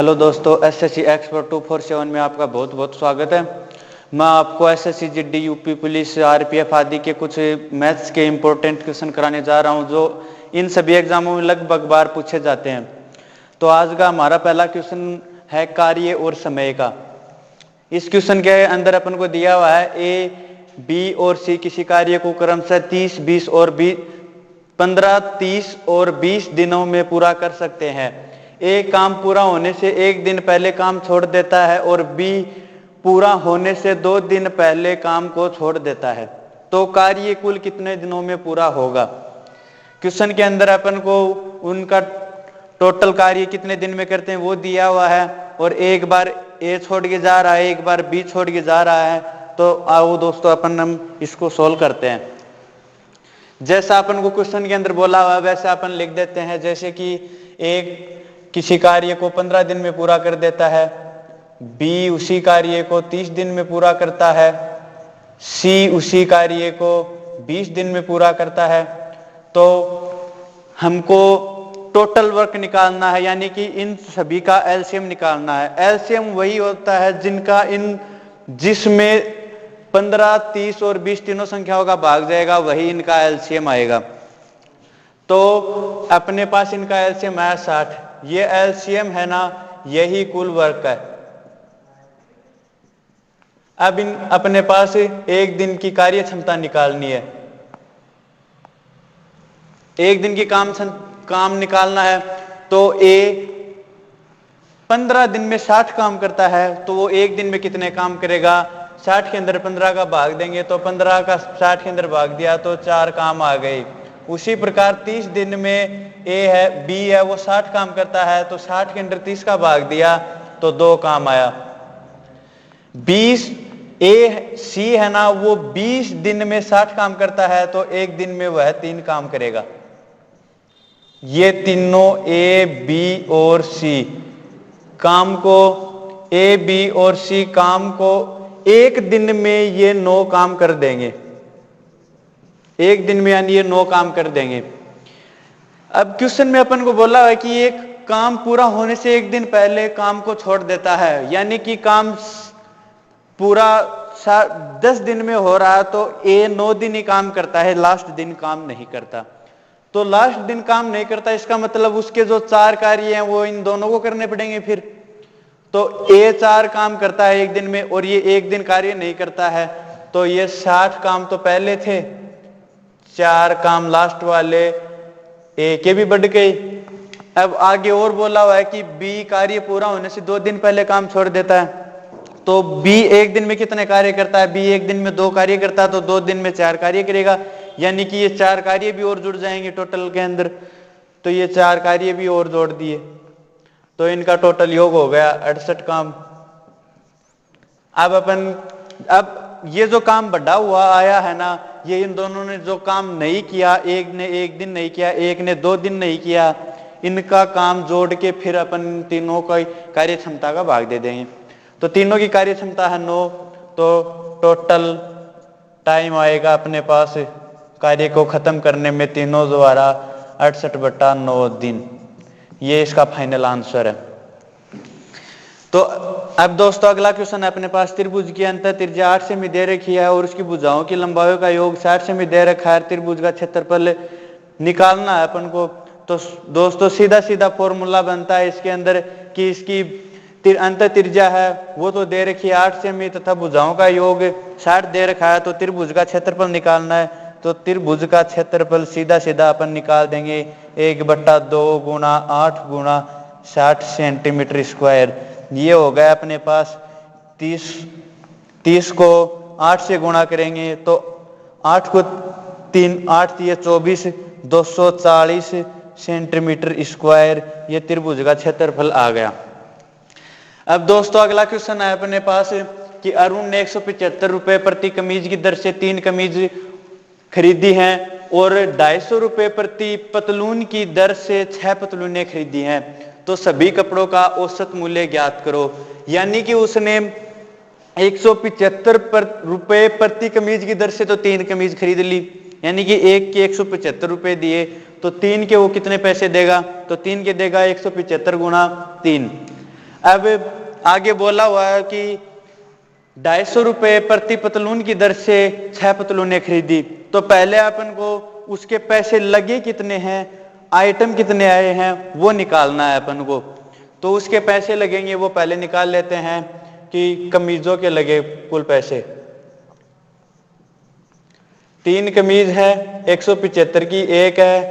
Hello दोस्तों, SSC expert 247 में आपका बहुत बहुत स्वागत है। मैं आपको SSC GD, UP police, RPF आदि के कुछ मैथ्स के इम्पोर्टेंट क्वेश्चन कराने जा रहा हूं जो इन सभी एग्जामों में लगभग बार पूछे जाते हैं। तो आज का हमारा पहला क्वेश्चन है कार्य और समय का। इस क्वेश्चन के अंदर अपन को दिया हुआ है ए, बी और सी किसी कार्य को क्रमशः 30, 20 और 15, 30 और 20 दिनों में पूरा कर सकते हैं। ए काम पूरा होने से एक दिन पहले काम छोड़ देता है और बी पूरा होने से 2 दिन पहले काम को छोड़ देता है। तो कार्य कुल कितने दिनों में पूरा होगा? क्वेश्चन के अंदर अपन को उनका टोटल कार्य कितने दिन में करते हैं वो दिया हुआ है और एक बार ए छोड़ के जा रहा है, एक बार बी छोड़ के जा रहा है। तो आओ दोस्तों अपन हम इसको सोल्व करते हैं। जैसा अपन को क्वेश्चन के अंदर बोला हुआ वैसे अपन लिख देते हैं। जैसे कि एक किसी कार्य को 15 दिन में पूरा कर देता है, बी उसी कार्य को 30 दिन में पूरा करता है, सी उसी कार्य को 20 दिन में पूरा करता है। तो हमको टोटल वर्क निकालना है, यानी कि इन सभी का एलसीएम निकालना है। एलसीएम वही होता है जिसमें 15, 30 और 20 तीनों संख्याओं का भाग जाएगा, वही इनका एलसीएम आएगा। तो अपने पास इनका एलसीएम है 60। ये एलसीएम है ना, यही कुल वर्क है। अब इन अपने पास एक दिन की कार्य क्षमता निकालनी है। एक दिन की काम निकालना है। तो ए 15 दिन में 60 काम करता है, तो वो एक दिन में कितने काम करेगा? 60 के अंदर 15 का भाग देंगे तो 15 का 60 के अंदर भाग दिया तो 4 काम आ गए। उसी प्रकार 30 दिन में ए है, बी है, वो 60 काम करता है, तो 60 के अंदर 30 का भाग दिया तो 2 काम आया। 20 ए सी है ना, वो 20 दिन में 60 काम करता है, तो एक दिन में वह 3 काम करेगा। ये तीनों ए, बी और सी काम को ए, बी और सी काम को एक दिन में ये 9 काम कर देंगे। एक दिन में यानी ये 9 काम कर देंगे। अब क्वेश्चन में अपन को बोला है कि एक काम पूरा होने से एक दिन पहले काम को छोड़ देता है, यानी कि काम पूरा 10 दिन में हो रहा है तो ए 9 दिन ही काम करता है, लास्ट दिन काम नहीं करता। तो लास्ट दिन काम नहीं करता, इसका मतलब उसके जो 4 कार्य हैं वो इन दोनों को करने पड़ेंगे फिर। तो ए 4 काम करता है एक दिन में और ये एक दिन कार्य नहीं करता है, तो ये 60 काम तो पहले थे, 4 काम लास्ट वाले ए के भी बढ़ गए। अब आगे और बोला हुआ है कि बी कार्य पूरा होने से 2 दिन पहले काम छोड़ देता है। तो बी एक दिन में कितने कार्य करता है? बी एक दिन में 2 कार्य करता है, तो 2 दिन में 4 कार्य करेगा, यानी कि ये 4 कार्य भी और जुड़ जाएंगे टोटल के अंदर। तो ये 4 कार्य भी और जोड़ दिए तो इनका टोटल योग हो गया 68 काम। अब ये जो काम बढ़ा हुआ आया है ना, ये इन दोनों ने जो काम नहीं किया, एक ने एक दिन नहीं किया, एक ने 2 दिन नहीं किया, इनका काम जोड़ के फिर अपन तीनों का कार्य क्षमता का भाग दे देंगे। तो तीनों की कार्य क्षमता है 9, तो टोटल टाइम आएगा अपने पास कार्य को खत्म करने में तीनों द्वारा 68/9 दिन। ये इसका फाइनल आंसर है। तो अब दोस्तों अगला क्वेश्चन है अपने पास। त्रिभुज की अंतः त्रिज्या 8 सेमी दे रखी है और उसकी भुजाओं की लंबाई का योग 60 सेमी दे रखा है। त्रिभुज का क्षेत्रफल निकालना है अपन को। तो दोस्तों सीधा सीधा फॉर्मूला बनता है इसके अंदर कि इसकी अंतः त्रिज्या है वो तो दे रखी है 8 सेमी तथा भुजाओं का योग 60 दे रखा है। तो त्रिभुज का क्षेत्रफल निकालना है। तो त्रिभुज का क्षेत्रफल सीधा सीधा अपन निकाल देंगे 1/2 गुणा 8 गुणा 60 सेंटीमीटर स्क्वायर। ये हो गया अपने पास 30 को 8 से गुणा करेंगे तो 8 को 3 8 ये 24 240 सेंटीमीटर स्क्वायर। ये त्रिभुज का क्षेत्रफल आ गया। अब दोस्तों अगला क्वेश्चन है अपने पास कि अरुण ने 175 रुपए प्रति कमीज की दर से 3 कमीज खरीदी हैं और 250 रुपए प्रति पतलून की दर से 6 पतलूनें खरीदी हैं। तो सभी कपड़ों का औसत मूल्य ज्ञात करो। यानी कि उसने 175 रुपए प्रति कमीज की दर से तो 3 कमीज खरीद ली, यानी कि एक के 175 रुपए दिए, तो 3 के वो कितने पैसे देगा? तो 3 के देगा 175 गुणा 3। अब आगे बोला हुआ है कि 250 रुपये प्रति पतलून की दर से 6 पतलूनें खरीदी। तो पहले अपन को उसके पैसे लगे कितने हैं, आइटम कितने आए हैं, वो निकालना है अपन को। तो उसके पैसे लगेंगे वो पहले निकाल लेते हैं कि कमीजों के लगे कुल पैसे। 3 कमीज है, 175 की एक है,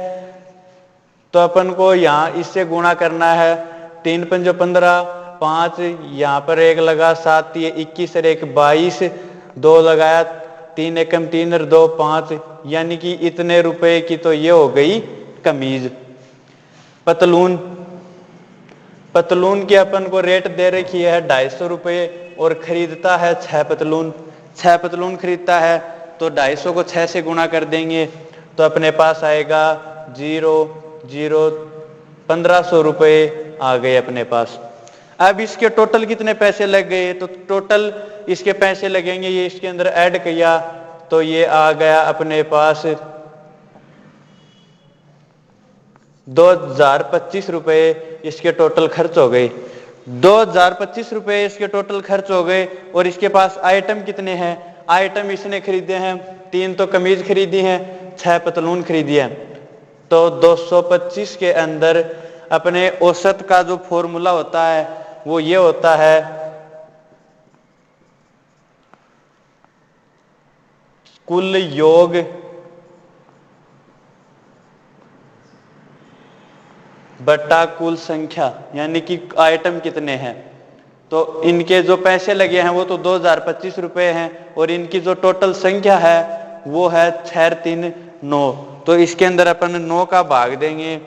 तो अपन को यहाँ इससे गुणा करना है। 3 पंजो 15, 5 यहाँ पर एक लगा, 7 ये 21 और 1 22, 2 लगाया, 3 एकम 3 और 2 5, यानी कि इतने रुपए की तो ये हो गई कमीज। पतलून की अपन को रेट दे रखी है 250 रुपये और खरीदता है 6 पतलून। 6 पतलून खरीदता है तो 250 को 6 से गुणा कर देंगे तो अपने पास आएगा 1500 रुपये आ गए अपने पास। अब इसके टोटल कितने पैसे लग गए, तो टोटल इसके पैसे लगेंगे, ये इसके अंदर ऐड किया तो ये आ गया अपने पास 2025 रुपये इसके टोटल खर्च हो गए। 2025 रुपये इसके टोटल खर्च हो गए। और इसके पास आइटम कितने हैं, आइटम इसने खरीदे हैं 3 तो कमीज खरीदी हैं, 6 पतलून खरीदी है। तो 225 के अंदर अपने औसत का जो फॉर्मूला होता है वो ये होता है कुल योग बटा कुल संख्या, यानी कि आइटम कितने हैं। तो इनके जो पैसे लगे हैं वो तो 2025 रुपये हैं और इनकी जो टोटल संख्या है वो है 6 3 9। तो इसके अंदर अपन 9 का भाग देंगे।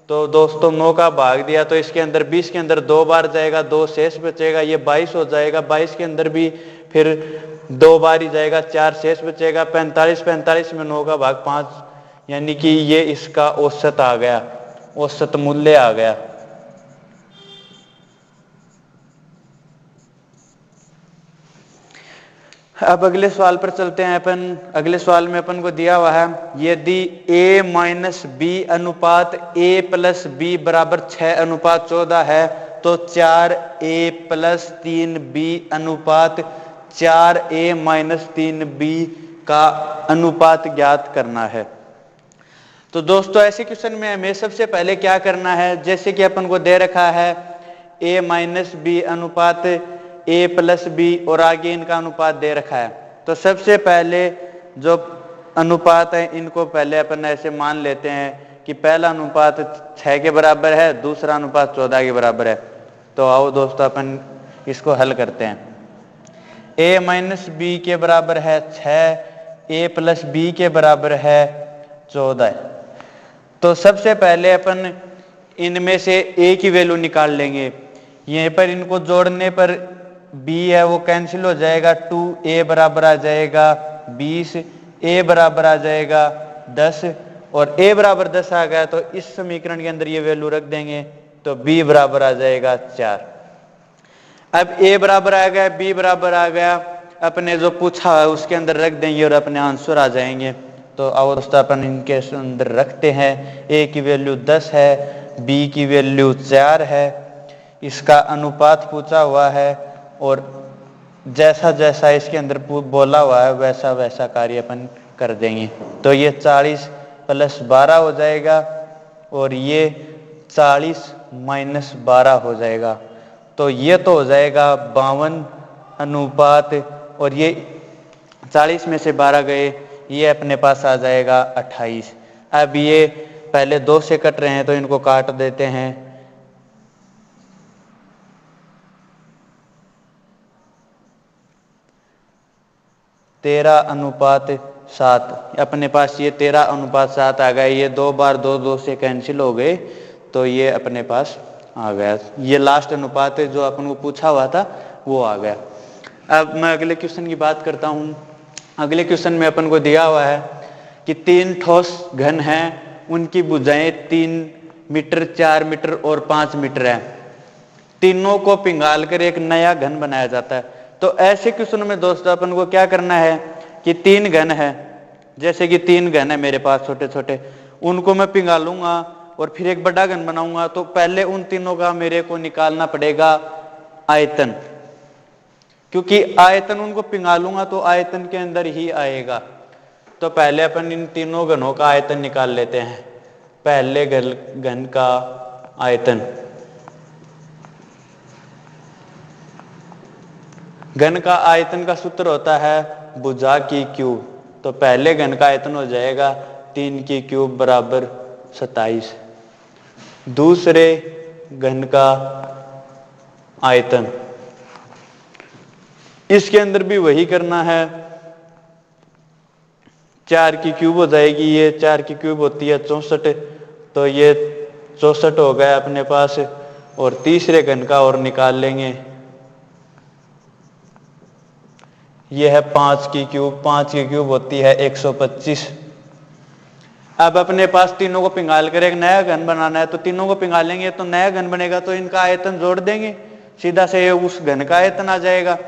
तो दोस्तों 9 का भाग दिया तो इसके अंदर 20 के अंदर 2 बार जाएगा, 2 शेष बचेगा, ये 22 हो जाएगा। 22 के अंदर भी फिर 2 बार ही जाएगा, 4 शेष बचेगा। 45 में 9 का भाग 5, यानी कि ये इसका औसत आ गया, औसत मूल्य आ गया। अब अगले सवाल पर चलते हैं अपन। अगले सवाल में अपन को दिया हुआ है यदि a माइनस बी अनुपात a प्लस बी बराबर 6 अनुपात 14 है तो 4a प्लस 3b अनुपात 4a माइनस 3b का अनुपात ज्ञात करना है। तो दोस्तों ऐसे क्वेश्चन में हमें सबसे पहले क्या करना है, जैसे कि अपन को दे रखा है a माइनस बी अनुपात a प्लस बी और आगे इनका अनुपात दे रखा है। तो सबसे पहले जो अनुपात है इनको पहले अपन ऐसे मान लेते हैं कि पहला अनुपात 6 के बराबर है, दूसरा अनुपात 14 के बराबर है। तो आओ दोस्तों अपन इसको हल करते हैं। a माइनस बी के बराबर है 6, a प्लस बी के बराबर है 14। तो सबसे पहले अपन इनमें से a की वैल्यू निकाल लेंगे। यहीं पर इनको जोड़ने पर b है वो कैंसिल हो जाएगा, 2a बराबर आ जाएगा 20, a बराबर आ जाएगा 10 और a बराबर 10 आ गया तो इस समीकरण के अंदर ये वैल्यू रख देंगे तो b बराबर आ जाएगा 4। अब a बराबर आ गया, b बराबर आ गया, अपने जो पूछा है उसके अंदर रख देंगे और अपने आंसर आ जाएंगे। तो आओ दोस्तों अपन इनके अंदर रखते हैं। a की वैल्यू 10 है, b की वैल्यू 4 है, इसका अनुपात पूछा हुआ है और जैसा जैसा इसके अंदर बोला हुआ है वैसा वैसा कार्य अपन कर देंगे। तो ये 40 प्लस 12 हो जाएगा और ये 40 माइनस 12 हो जाएगा। तो ये तो हो जाएगा 52 अनुपात और ये 40 में से 12 गए, ये अपने पास आ जाएगा 28। अब ये पहले 2 से कट रहे हैं तो इनको काट देते हैं। 13 अनुपात 7 अपने पास ये 13 अनुपात 7 आ गया। ये 2 बार 2 से कैंसिल हो गए तो ये अपने पास आ गया। ये लास्ट अनुपात है जो अपन को पूछा हुआ था वो आ गया। अब मैं अगले क्वेश्चन की बात करता हूँ। अगले क्वेश्चन में अपन को दिया हुआ है कि 3 ठोस घन हैं, उनकी भुजाएं 3 मीटर, 4 मीटर और 5 मीटर है। तीनों को पिघाल कर एक नया घन बनाया जाता है। तो ऐसे क्वेश्चन में दोस्तों अपन को क्या करना है कि 3 घन है, जैसे कि 3 घन है मेरे पास छोटे छोटे, उनको मैं पिघालूंगा और फिर एक बड़ा घन बनाऊंगा। तो पहले उन तीनों का मेरे को निकालना पड़ेगा आयतन, क्योंकि आयतन उनको पिंगालूंगा तो आयतन के अंदर ही आएगा। तो पहले अपन इन तीनों घनों का आयतन निकाल लेते हैं। पहले घन का आयतन, घन का आयतन का सूत्र होता है भुजा की क्यूब। तो पहले घन का आयतन हो जाएगा 3 की क्यूब बराबर 27। दूसरे घन का आयतन, इसके अंदर भी वही करना है। 4 की क्यूब हो जाएगी, ये 4 की क्यूब होती है 64, तो ये 64 हो गया अपने पास। और तीसरे घन का और निकाल लेंगे, ये है 5 की क्यूब। 5 की क्यूब होती है 125। अब अपने पास तीनों को पिंगाल कर एक नया घन बनाना है, तो तीनों को पिंगालेंगे तो नया घन बनेगा, तो इनका आयतन जोड़ देंगे, सीधा से ये उस घन का आयतन आ जाएगा।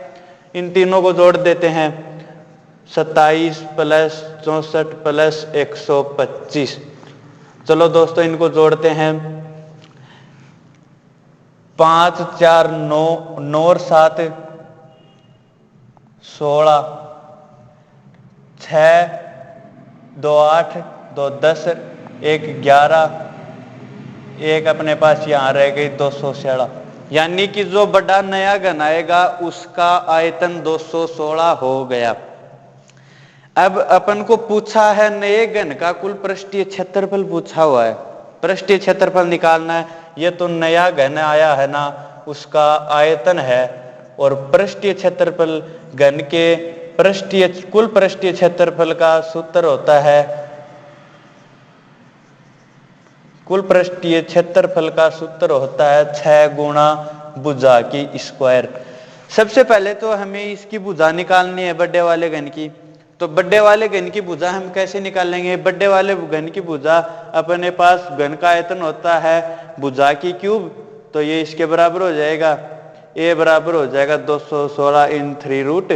इन तीनों को जोड़ देते हैं, 27 प्लस 64 प्लस 125। चलो दोस्तों इनको जोड़ते हैं। 5 4 9, 9 और 7 16, 6 2 8 2 10, 1 11, एक अपने पास यहां रह गई 216। यानी कि जो बड़ा नया घन आएगा उसका आयतन 216 हो गया। अब अपन को पूछा है नए घन का कुल पृष्ठीय क्षेत्रफल पूछा हुआ है, पृष्ठीय क्षेत्रफल निकालना है। ये तो नया घन आया है ना, उसका आयतन है, और पृष्ठीय क्षेत्रफल घन के कुल पृष्ठीय क्षेत्रफल का सूत्र होता है, कुल पृष्ठीय क्षेत्रफल का सूत्र होता है 6 गुणा भुजा की स्क्वायर। सबसे पहले तो हमें इसकी भुजा निकालनी है बड़े वाले घन की। तो बड़े वाले घन की भुजा हम कैसे निकालेंगे? बड़े वाले घन की भुजा, अपने पास घन का आयतन होता है भुजा की क्यूब, तो ये इसके बराबर हो जाएगा, a बराबर हो जाएगा 216 इन 3 रूट।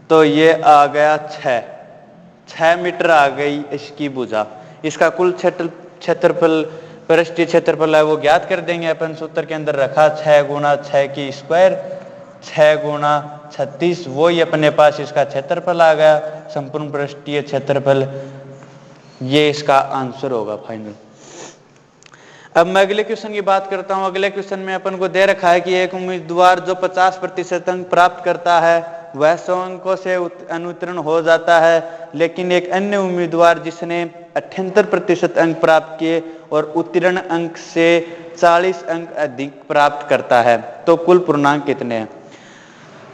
तो ये आ गया 6 मीटर आ गई इसकी भुजा। इसका कुल क्षेत्रफल पृष्ठीय क्षेत्रफल है वो ज्ञात कर देंगे अपन। सूत्र के अंदर रखा 6 गुणा 6 की स्क्वायर, 6 गुणा 36, वो ही अपने पास इसका क्षेत्रफल आ गया, संपूर्ण पृष्ठीय क्षेत्रफल। ये इसका आंसर होगा फाइनल। अब मैं अगले क्वेश्चन की बात करता हूं। अगले क्वेश्चन में अपन को दे रखा है कि एक उम्मीदवार जो 50% अंक प्राप्त करता है वह 100 अंकों से अनुत्तीर्ण हो जाता है, लेकिन एक अन्य उम्मीदवार जिसने 78% अंक प्राप्त किए और उत्तीर्ण अंक से 40 अंक अधिक प्राप्त करता है, तो कुल पूर्णांक कितने हैं?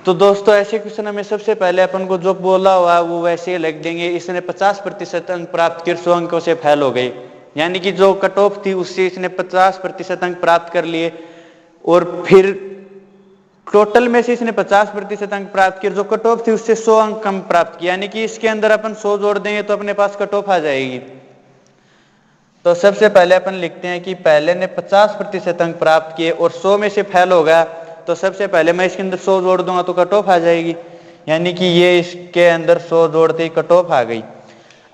तो दोस्तों ऐसे क्वेश्चन में सबसे पहले अपन को जो बोला हुआ है वो वैसे ही लिख देंगे। इसने 50% अंक प्राप्त कर 100 अंकों से फेल हो गई, यानी कि जो कट ऑफ थी उससे इसने 50% अंक प्राप्त कर लिए, और फिर टोटल में से इसने 50% अंक प्राप्त किए, जो कट ऑफ थी उससे 100 अंक कम प्राप्त किया, यानी कि इसके अंदर अपन 100 जोड़ देंगे तो अपने पास कट ऑफ आ जाएगी। तो सबसे पहले अपन लिखते हैं कि पहले ने 50% अंक प्राप्त किए और 100 में से फेल हो गया, तो सबसे पहले मैं इसके अंदर 100 जोड़ दूंगा तो कट ऑफ आ जाएगी, यानी कि ये इसके अंदर 100 जोड़ते ही कट ऑफ आ गई।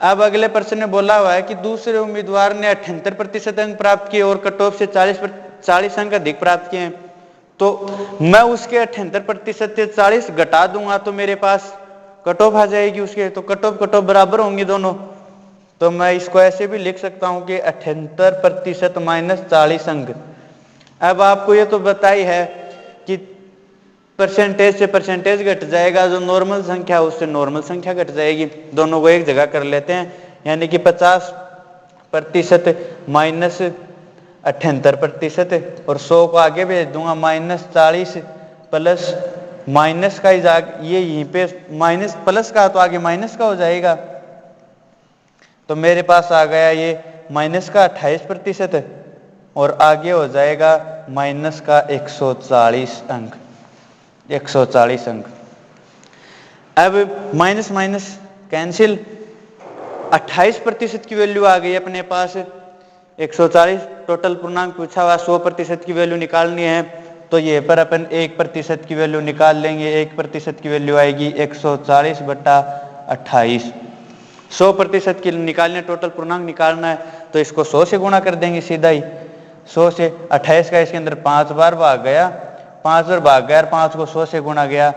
अब अगले प्रश्न में बोला हुआ है कि दूसरे उम्मीदवार ने 78% अंक प्राप्त किए और कट ऑफ से 40 अंक अधिक प्राप्त किए, तो मैं उसके 78% से 40 घटा दूंगा तो मेरे पास कट ऑफ आ जाएगी उसके। तो कट ऑफ बराबर होंगे दोनों, तो मैं इसको ऐसे भी लिख सकता हूं कि 78% माइनस 40 अंक। अब आपको ये तो बताई है कि परसेंटेज से परसेंटेज घट जाएगा, जो नॉर्मल संख्या है उससे नॉर्मल संख्या घट जाएगी। दोनों को एक जगह कर लेते हैं, यानी कि 50% माइनस 78% और 100 को आगे भेज दूंगा, माइनस 40 प्लस माइनस का ये यहीं पे माइनस प्लस का तो आगे माइनस का हो जाएगा। तो मेरे पास आ गया ये माइनस का 28% और आगे हो जाएगा माइनस का 140 अंक, 140 अंक। अब माइनस माइनस कैंसिल, 28% की वैल्यू आ गई अपने पास, 140 टोटल पूर्णांक पूछा हुआ, 100% की वैल्यू निकालनी है, तो ये पर अपन 1% की वैल्यू निकाल लेंगे। 1% की वैल्यू आएगी 140/28। 100% की निकालने, टोटल पूर्णांक निकालना है, तो इसको 100 से गुणा कर देंगे सीधा ही। 100 से 28 का इसके अंदर 5 बार भाग गया 5 और भाग गया, 5 को 100 से गुणा गया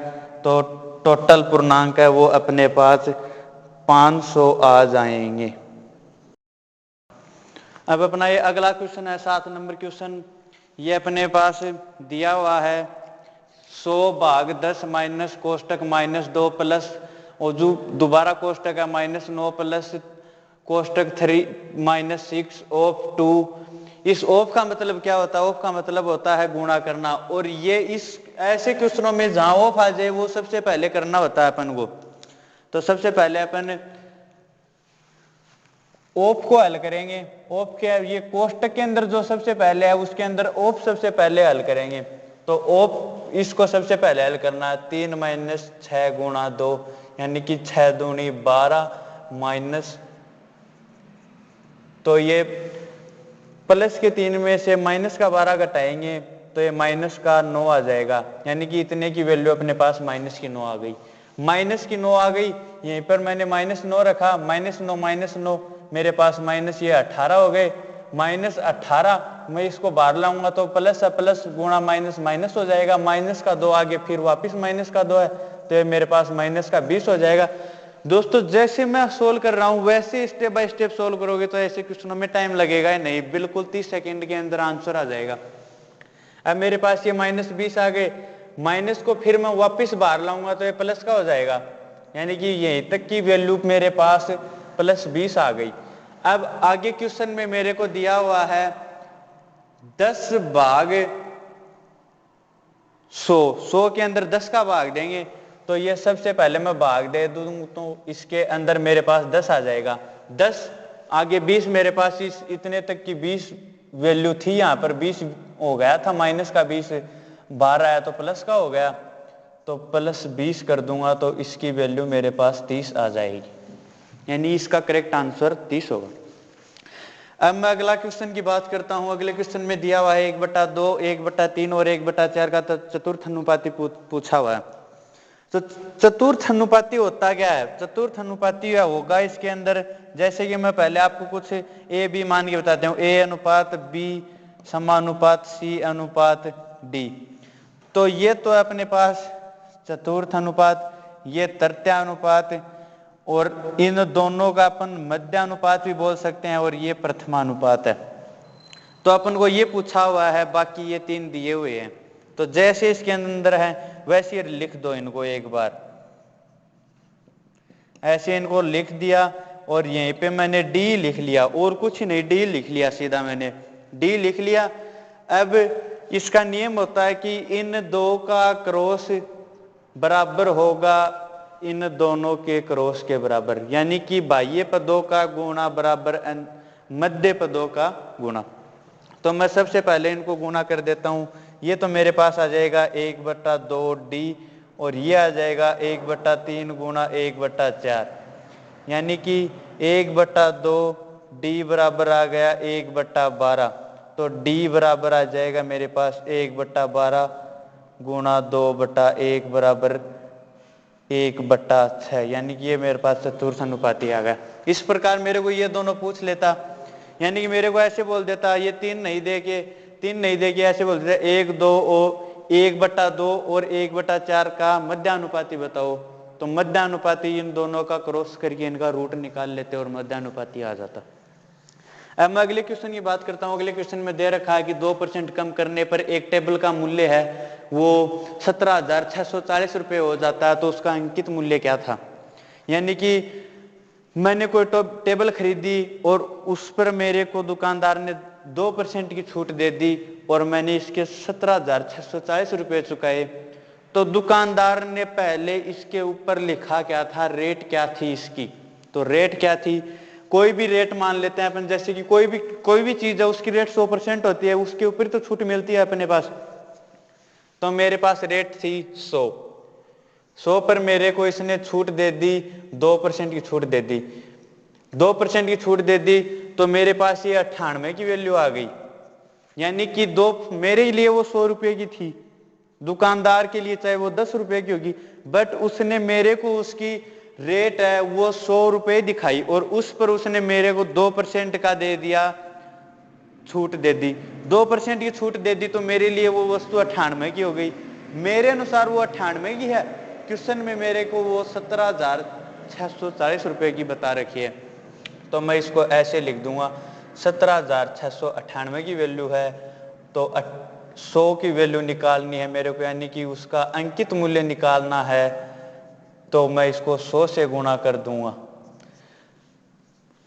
तो टोटल पूर्णांक है वो अपने पास 500 आ जाएंगे। अब अपना ये अगला क्वेश्चन है 7 नंबर क्वेश्चन। ये अपने पास दिया हुआ है 100 भाग 10 माइनस कोष्टक -2 प्लस और जो दोबारा कोष्टक है -9 प्लस कोष्टक 3 -6 ऑफ 2। इस ऑफ का मतलब क्या होता है? ऑफ का मतलब होता है गुणा करना, और ये इस ऐसे क्वेश्चनों में जहां ऑफ आ जाए वो सबसे पहले करना होता है अपन को। तो सबसे पहले अपन ऑफ को हल करेंगे। ऑफ के ये कोष्टक के अंदर जो सबसे पहले है उसके अंदर ऑफ सबसे पहले हल करेंगे। तो ऑफ इसको सबसे पहले हल करना है 3 माइनस 6 गुणा 2 यानी कि 6 दूनी 12 माइनस, तो ये प्लस के 3 में से माइनस का 12 घटाएंगे तो ये माइनस का 9 आ जाएगा, यानी कि इतने की वैल्यू अपने पास माइनस की 9 आ गई। माइनस की 9 आ गई, यहीं पर मैंने -9 रखा, -9 मेरे पास माइनस ये 18 हो गए। -18 मैं इसको बाहर लाऊंगा तो प्लस है, प्लस गुणा माइनस माइनस हो जाएगा, माइनस का 2 आगे फिर वापस माइनस का 2 है तो ये मेरे पास माइनस का 20 हो जाएगा। दोस्तों जैसे मैं सोल्व कर रहा हूं वैसे स्टेप बाय स्टेप सोल्व करोगे तो ऐसे क्वेश्चनों में टाइम लगेगा ही नहीं, बिल्कुल 30 सेकंड के अंदर आंसर आ जाएगा। अब मेरे पास ये -20 आ गए, माइनस को फिर मैं वापस बाहर लाऊंगा तो ये प्लस का हो जाएगा, यानी कि यहीं तक की वैल्यू मेरे पास +20 आ गई। अब आगे क्वेश्चन में मेरे को दिया हुआ है 10 भाग 100 के अंदर 10 का भाग देंगे तो ये सबसे पहले मैं भाग दे दूं तो इसके अंदर मेरे पास 10 आ जाएगा। 10 आगे 20 मेरे पास इस इतने तक की 20 वैल्यू थी, यहाँ पर 20 हो गया था, माइनस का 20 12 आया तो प्लस का हो गया, तो +20 कर दूंगा तो इसकी वैल्यू मेरे पास 30 आ जाएगी, यानी इसका करेक्ट आंसर 30 होगा। अब मैं अगला क्वेश्चन की बात करता हूं। अगले क्वेश्चन में दिया हुआ है 1/2, 1/3 और 1/4 का चतुर्थ अनुपाती पूछा हुआ है। तो चतुर्थ अनुपाती होता क्या है? चतुर्थ अनुपाती होगा इसके अंदर, जैसे कि मैं पहले आपको कुछ ए बी मान के बताते हूँ, ए अनुपात बी समानुपात सी अनुपात डी। तो ये तो है अपने पास चतुर्थ अनुपात, ये तृतीयानुपात, और इन दोनों का अपन मध्यानुपात भी बोल सकते हैं, और ये प्रथमानुपात है। तो अपन को ये पूछा हुआ है, बाकी ये 3 दिए हुए हैं, तो जैसे इसके अंदर है वैसे लिख दो इनको एक बार, ऐसे इनको लिख दिया और यहीं पे मैंने डी लिख लिया, और कुछ नहीं, डी लिख लिया, सीधा मैंने डी लिख लिया। अब इसका नियम होता है कि इन दो का क्रॉस बराबर होगा इन दोनों के क्रॉस के बराबर, यानी कि बाह्य पदों का गुणा बराबर मध्य पदों का गुणा। तो मैं सबसे पहले इनको गुणा कर देता हूं। ये तो मेरे पास आ जाएगा 1/2 डी, और ये आ जाएगा 1/3 गुणा 1/4, यानी कि 1/2 डी बराबर आ गया 1/12, तो डी बराबर आ जाएगा मेरे पास 1/12 गुणा 2/1 बराबर 1/6, यानी कि ये मेरे पास चतुर्थ अनुपाती आ गया। इस प्रकार मेरे को ये दोनों पूछ लेता, यानी कि मेरे को ऐसे बोल देता, ये 3 नहीं दे के ऐसे बोल देता 1/2 और 1/4 का मध्यानुपाती बताओ, तो मध्यानुपाती इन दोनों का क्रॉस करके इनका रूट निकाल लेते और मध्यानुपाती आ जाता। अब मैं अगले क्वेश्चन की बात करता हूं। अगले क्वेश्चन में दे रखा है कि 2% कम करने पर एक टेबल का मूल्य है वो 17,640 रुपये हो जाता है, तो उसका अंकित मूल्य क्या था? यानी कि मैंने कोई टेबल खरीदी और उस पर मेरे को दुकानदार ने 2% की छूट दे दी और मैंने इसके 17,640 रुपये चुकाए, तो दुकानदार ने पहले इसके ऊपर लिखा क्या था, रेट क्या थी इसकी? तो रेट क्या थी? कोई भी रेट मान लेते हैं अपन, जैसे कि कोई भी चीज है उसकी रेट 100% होती है, उसके ऊपर तो छूट मिलती है अपने पास। तो मेरे पास रेट थी 100 पर मेरे को इसने छूट दे दी, 2% की छूट दे दी, 2% की छूट दे दी, तो मेरे पास ये 98 की वैल्यू आ गई, यानी कि मेरे लिए वो 100 रुपए की थी, दुकानदार के लिए चाहे वो 10 रुपए की होगी, बट उसने मेरे को उसकी रेट है वो 100 रुपए दिखाई और उस पर उसने मेरे को 2% का दे दिया छूट दे दी, 2% की छूट दे दी, तो मेरे लिए वो वस्तु 98 की हो गई। मेरे अनुसार वो 98 की है, क्वेश्चन में मेरे को वो 17,640 रुपए की बता रखी है। तो मैं इसको ऐसे लिख दूंगा, 17,698 की वैल्यू है, तो 100 की वैल्यू निकालनी है मेरे को, यानी कि उसका अंकित मूल्य निकालना है। तो मैं इसको 100 से गुणा कर दूंगा।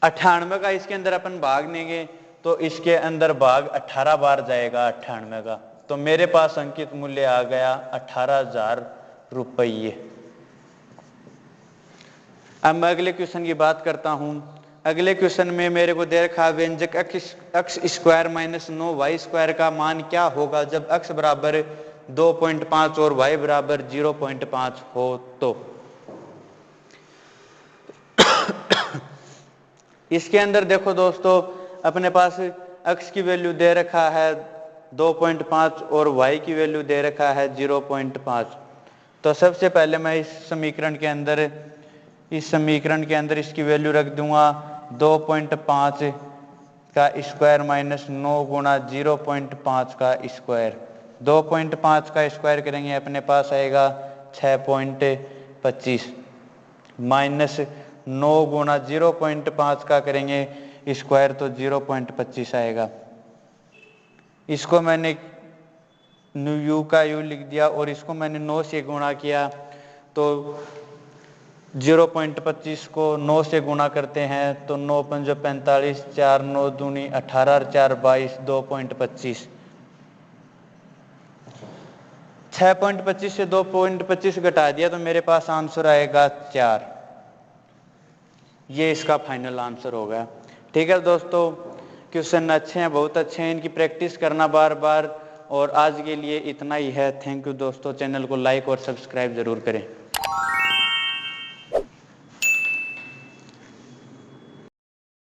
98 का इसके अंदर अपन भाग लेंगे तो इसके अंदर भाग 18 बार जाएगा 98 का, तो मेरे पास अंकित मूल्य आ गया 18,000 रुपये। अब मैं अगले क्वेश्चन की बात करता हूं। अगले क्वेश्चन में मेरे को दे रखा व्यंजक x square minus 9y square का मान क्या होगा जब x बराबर 2.5 और y बराबर 0.5 हो। तो इसके अंदर देखो दोस्तों, अपने पास x की वैल्यू दे रखा है 2.5 और y की वैल्यू दे रखा है 0.5। तो सबसे पहले मैं इस समीकरण के अंदर इसकी वैल्यू रख दूंगा 2.5 का स्क्वायर माइनस 9 गुणा 0.5 का स्क्वायर। 2.5 का स्क्वायर करेंगे अपने पास आएगा 6.25 माइनस 9 गुणा 0.5 का करेंगे स्क्वायर तो 0.25 आएगा। इसको मैंने u का u लिख दिया और इसको मैंने 9 से गुणा किया, तो 0.25 को 9 से गुणा करते हैं तो 9 पंजे 45, 4 9 दूनी 18, 4 22, 2.25। 6.25 से 2.25 घटा दिया तो मेरे पास आंसर आएगा 4। ये इसका फाइनल आंसर होगा। ठीक है दोस्तों, क्वेश्चन अच्छे हैं, बहुत अच्छे हैं, इनकी प्रैक्टिस करना बार बार। और आज के लिए इतना ही है। थैंक यू दोस्तों, चैनल को लाइक और सब्सक्राइब जरूर करें।